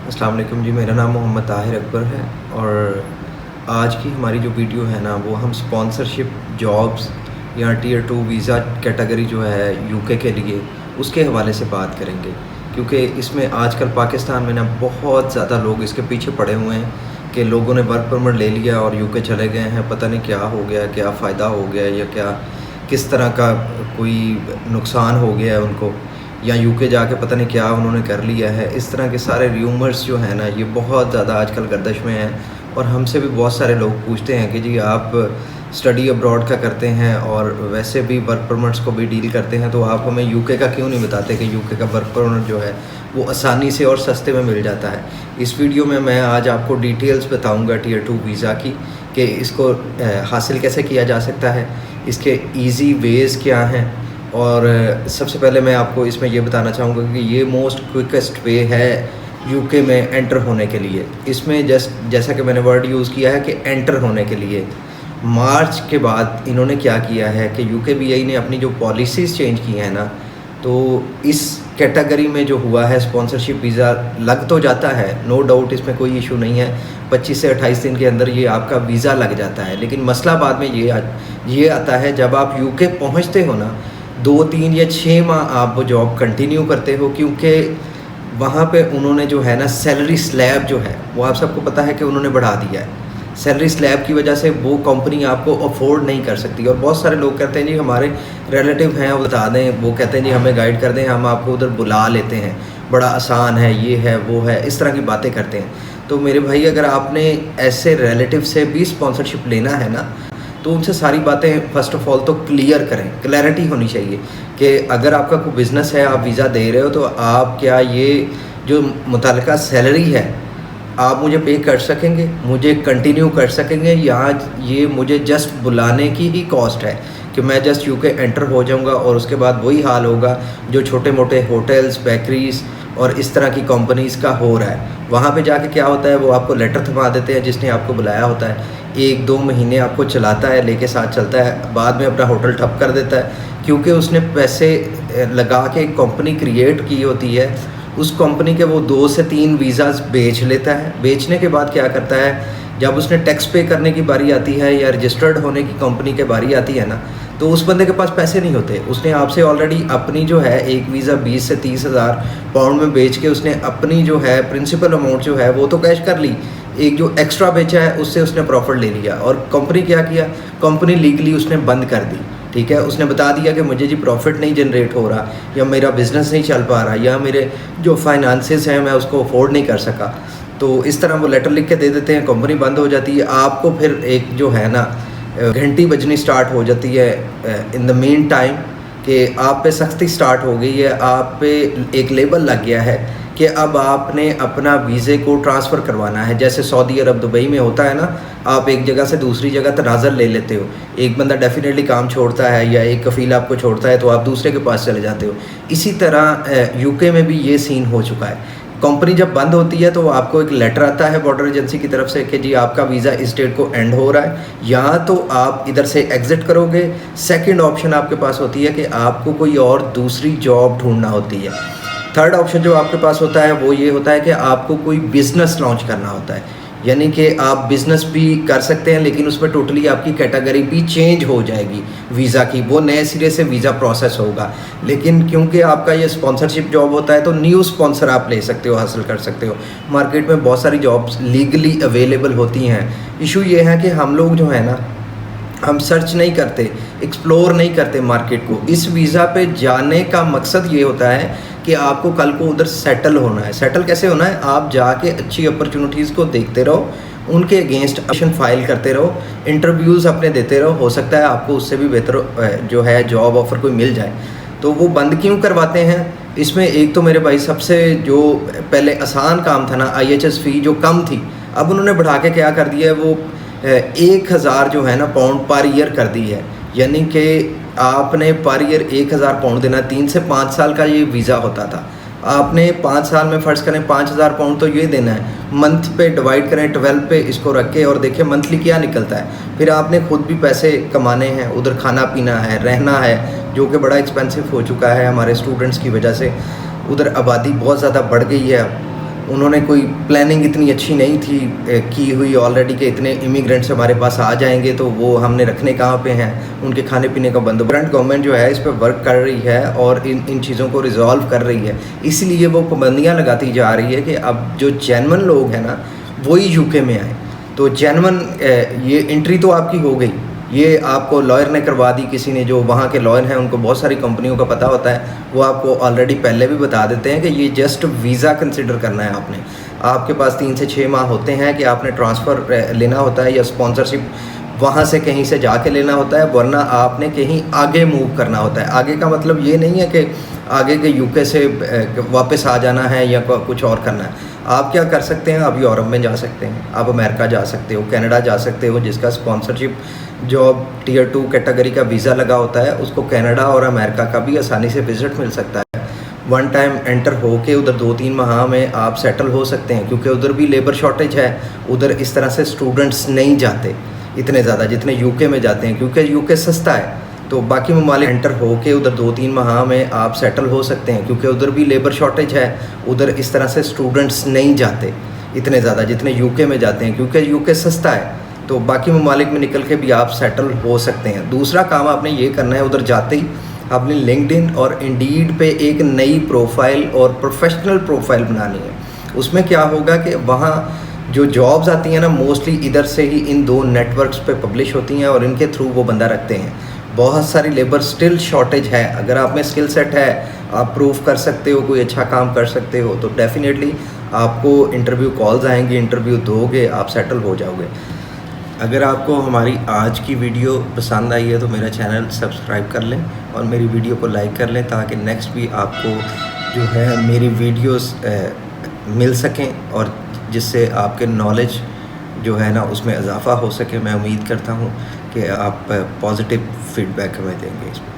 अस्सलाम वालेकुम जी। मेरा नाम मोहम्मद ताहिर अकबर है और आज की हमारी जो वीडियो है ना, वो हम स्पॉन्सरशिप जॉब्स या टियर 2 वीज़ा कैटेगरी जो है यूके के लिए, उसके हवाले से बात करेंगे। क्योंकि इसमें आजकल पाकिस्तान में ना बहुत ज़्यादा लोग इसके पीछे पड़े हुए हैं कि लोगों ने वर्क परमिट ले लिया और यूके चले गए हैं, पता नहीं क्या हो गया, क्या फ़ायदा हो गया या क्या किस तरह का कोई नुकसान हो गया है उनको, या यूके जाके पता नहीं क्या उन्होंने कर लिया है। इस तरह के सारे र्यूमर्स जो हैं ना, ये बहुत ज़्यादा आजकल गर्दिश में हैं और हमसे भी बहुत सारे लोग पूछते हैं कि जी आप स्टडी अब्रॉड का करते हैं और वैसे भी वर्क परमिट्स को भी डील करते हैं, तो आप हमें यूके का क्यों नहीं बताते कि यूके का वर्क परमिट जो है वो आसानी से और सस्ते में मिल जाता है। इस वीडियो में मैं आज आपको डिटेल्स बताऊँगा टियर 2 वीज़ा की, कि इसको हासिल कैसे किया जा सकता है, इसके ईज़ी वेज़ क्या हैं। और सबसे पहले मैं आपको इसमें ये बताना चाहूँगा कि ये मोस्ट क्विकेस्ट वे है यूके में एंटर होने के लिए। इसमें जैसा कि मैंने वर्ड यूज़ किया है कि एंटर होने के लिए, मार्च के बाद इन्होंने क्या किया है कि यूकेबीआई ने अपनी जो पॉलिसीज़ चेंज की हैं ना, तो इस कैटेगरी में जो हुआ है स्पॉन्सरशिप वीज़ा लग तो जाता है, नो डाउट, इसमें कोई इशू नहीं है। 25 से 28 दिन के अंदर ये आपका वीज़ा लग जाता है। लेकिन मसला बाद में ये आता है जब आप यूके पहुँचते हो ना, 2, 3 या 6 माह आप वो जॉब कंटिन्यू करते हो, क्योंकि वहाँ पे उन्होंने जो है ना सैलरी स्लैब जो है वो आप सबको पता है कि उन्होंने बढ़ा दिया है। सैलरी स्लैब की वजह से वो कंपनी आपको अफोर्ड नहीं कर सकती। और बहुत सारे लोग कहते हैं जी हमारे रिलेटिव हैं, वो बता दें, वो कहते हैं जी हमें गाइड कर दें, हम आपको उधर बुला लेते हैं, बड़ा आसान है, ये है वो है, इस तरह की बातें करते हैं। तो मेरे भाई, अगर आपने ऐसे रिलेटिव से भी स्पॉन्सरशिप लेना है ना, तो उनसे सारी बातें फ़र्स्ट ऑफ़ ऑल तो क्लियर करें। क्लैरिटी होनी चाहिए कि अगर आपका कोई बिज़नेस है, आप वीज़ा दे रहे हो, तो आप क्या ये जो मुतल्लिका सैलरी है आप मुझे पे कर सकेंगे, मुझे कंटिन्यू कर सकेंगे, या ये मुझे जस्ट बुलाने की ही कॉस्ट है कि मैं जस्ट यूके एंटर हो जाऊंगा और उसके बाद वही हाल होगा जो छोटे मोटे होटल्स, बेकरीज़ और इस तरह की कंपनीज़ का हो रहा है। वहाँ पे जाके क्या होता है, वो आपको लेटर थमा देते हैं जिसने आपको बुलाया होता है, 1-2 महीने आपको चलाता है, लेके साथ चलता है, बाद में अपना होटल ठप कर देता है, क्योंकि उसने पैसे लगा के एक कंपनी क्रिएट की होती है। उस कंपनी के वो 2 से 3 वीज़ाज़ बेच लेता है। बेचने के बाद क्या करता है, जब उसने टैक्स पे करने की बारी आती है या रजिस्टर्ड होने की कंपनी के बारी आती है ना, तो उस बंदे के पास पैसे नहीं होते। उसने आपसे ऑलरेडी अपनी जो है एक वीज़ा 20 से 30 हज़ार पाउंड में बेच के उसने अपनी जो है प्रिंसिपल अमाउंट जो है वो तो कैश कर ली, एक जो एक्स्ट्रा बेचा है उससे उसने प्रॉफिट ले लिया। और कंपनी क्या किया, कंपनी लीगली उसने बंद कर दी। ठीक है, उसने बता दिया कि मुझे जी प्रॉफिट नहीं जनरेट हो रहा, या मेरा बिज़नेस नहीं चल पा रहा, या मेरे जो फाइनेंसेस हैं मैं उसको अफोर्ड नहीं कर सका। तो इस तरह वो लेटर लिख के दे देते हैं, कंपनी बंद हो जाती है। आपको फिर एक जो है ना घंटी बजनी स्टार्ट हो जाती है इन द मेन टाइम, कि आप पे सख्ती स्टार्ट हो गई है, आप पे एक लेबल लग गया है कि अब आपने अपना वीज़े को ट्रांसफ़र करवाना है। जैसे सऊदी अरब, दुबई में होता है ना, आप एक जगह से दूसरी जगह तनाज़ुल ले लेते हो, एक बंदा डेफिनेटली काम छोड़ता है या एक कफ़ील आपको छोड़ता है तो आप दूसरे के पास चले जाते हो। इसी तरह यूके में भी ये सीन हो चुका है। कंपनी जब बंद होती है तो आपको एक लेटर आता है बॉर्डर एजेंसी की तरफ से कि जी आपका वीज़ा इस डेट को एंड हो रहा है, या तो आप इधर से एग्ज़िट करोगे। सेकंड ऑप्शन आपके पास होती है कि आपको कोई और दूसरी जॉब ढूंढना होती है। थर्ड ऑप्शन जो आपके पास होता है वो ये होता है कि आपको कोई बिज़नेस लॉन्च करना होता है, यानी कि आप बिज़नेस भी कर सकते हैं, लेकिन उसमें टोटली आपकी कैटेगरी भी चेंज हो जाएगी वीज़ा की, वो नए सिरे से वीज़ा प्रोसेस होगा। लेकिन क्योंकि आपका ये स्पॉन्सरशिप जॉब होता है तो न्यू स्पॉन्सर आप ले सकते हो, हासिल कर सकते हो। मार्केट में बहुत सारी जॉब्स लीगली अवेलेबल होती हैं। इशू ये है कि हम लोग जो है ना, हम सर्च नहीं करते, एक्सप्लोर नहीं करते मार्केट को। इस वीज़ा पे जाने का मकसद ये होता है कि आपको कल को उधर सेटल होना है। सेटल कैसे होना है, आप जाके अच्छी अपॉर्चुनिटीज़ को देखते रहो, उनके अगेंस्ट एप्लीकेशन फाइल करते रहो, इंटरव्यूज़ अपने देते रहो, हो सकता है आपको उससे भी बेहतर जो है जॉब ऑफ़र कोई मिल जाए। तो वो बंद क्यों करवाते हैं, इसमें एक तो मेरे भाई सबसे जो पहले आसान काम था ना, IHS फ़ी जो कम थी, अब उन्होंने बढ़ा के क्या कर दिया है, वो 1000 जो है ना पाउंड पर ईयर कर दी है। यानी कि आपने पर ईयर 1000 पाउंड देना। 3 से 5 साल का ये वीज़ा होता था, आपने 5 साल में फ़र्ज़ करें 5000 पाउंड तो ये देना है, मंथ पे डिवाइड करें 12 पे इसको रख के, और देखिए मंथली क्या निकलता है। फिर आपने खुद भी पैसे कमाने हैं, उधर खाना पीना है, रहना है, जो कि बड़ा एक्सपेंसिव हो चुका है हमारे स्टूडेंट्स की वजह से। उधर आबादी बहुत ज़्यादा बढ़ गई है। उन्होंने कोई प्लानिंग इतनी अच्छी नहीं थी की हुई ऑलरेडी कि इतने इमिग्रेंट्स हमारे पास आ जाएंगे तो वो हमने रखने कहाँ पे हैं, उनके खाने पीने का बंदोबस्त। करंट गवर्नमेंट जो है इस पर वर्क कर रही है और इन चीज़ों को रिजॉल्व कर रही है, इसलिए वो पाबंदियाँ लगाती जा रही है कि अब जो जेन्युइन लोग हैं ना वही यूके में आए। तो जेन्युइन ये एंट्री तो आपकी हो गई, ये आपको लॉयर ने करवा दी, किसी ने जो वहाँ के लॉयर हैं उनको बहुत सारी कंपनियों का पता होता है, वो आपको ऑलरेडी पहले भी बता देते हैं कि ये जस्ट वीज़ा कंसिडर करना है आपने। आपके पास 3 से 6 माह होते हैं कि आपने ट्रांसफ़र लेना होता है या स्पॉन्सरशिप वहाँ से कहीं से जाके लेना होता है, वरना आपने कहीं आगे मूव करना होता है। आगे का मतलब ये नहीं है कि आगे के यूके से वापस आ जाना है या कुछ और करना है। आप क्या कर सकते हैं, आप यूरोप में जा सकते हैं, आप अमेरिका जा सकते हो, कनाडा जा सकते हो, जिसका स्पॉन्सरशिप जॉब टियर 2 कैटेगरी का वीज़ा लगा होता है उसको कनाडा और अमेरिका का भी आसानी से विज़िट मिल सकता है। वन टाइम एंटर हो के उधर 2-3 माह में आप सेटल हो सकते हैं, क्योंकि उधर भी लेबर शॉर्टेज है। उधर इस तरह से स्टूडेंट्स नहीं जाते इतने ज़्यादा जितने यूके में जाते हैं, क्योंकि यूके सस्ता है। तो बाकी ममालिक एंटर हो के उधर 2-3 माह में आप सेटल हो सकते हैं, क्योंकि उधर भी लेबर शॉर्टेज है। उधर इस तरह से स्टूडेंट्स नहीं जाते इतने ज़्यादा जितने यूके में जाते हैं, क्योंकि यूके सस्ता है। तो बाकी ममालिक में निकल के भी आप सेटल हो सकते हैं। दूसरा काम आपने ये करना है, उधर जाते ही आपने लिंक्डइन और इंडीड पे एक नई प्रोफाइल और प्रोफेशनल प्रोफाइल बनानी है। उसमें क्या होगा कि वहाँ जो जॉब्स आती हैं ना मोस्टली इधर से ही इन 2 नेटवर्क्स पे पब्लिश होती हैं और इनके थ्रू वो बंदा रखते हैं। बहुत सारी लेबर स्टिल शॉर्टेज है, अगर आप में स्किल सेट है, आप प्रूव कर सकते हो, कोई अच्छा काम कर सकते हो, तो डेफिनेटली आपको इंटरव्यू कॉल्स आएंगी, इंटरव्यू दोगे, आप सेटल हो जाओगे। अगर आपको हमारी आज की वीडियो पसंद आई है तो मेरा चैनल सब्सक्राइब कर लें और मेरी वीडियो को लाइक कर लें, ताकि नेक्स्ट भी आपको जो है मेरी वीडियोस मिल सकें और जिससे आपके नॉलेज जो है ना उसमें इजाफ़ा हो सके। मैं उम्मीद करता हूँ कि आप पॉजिटिव फीडबैक हमें देंगे इसमें।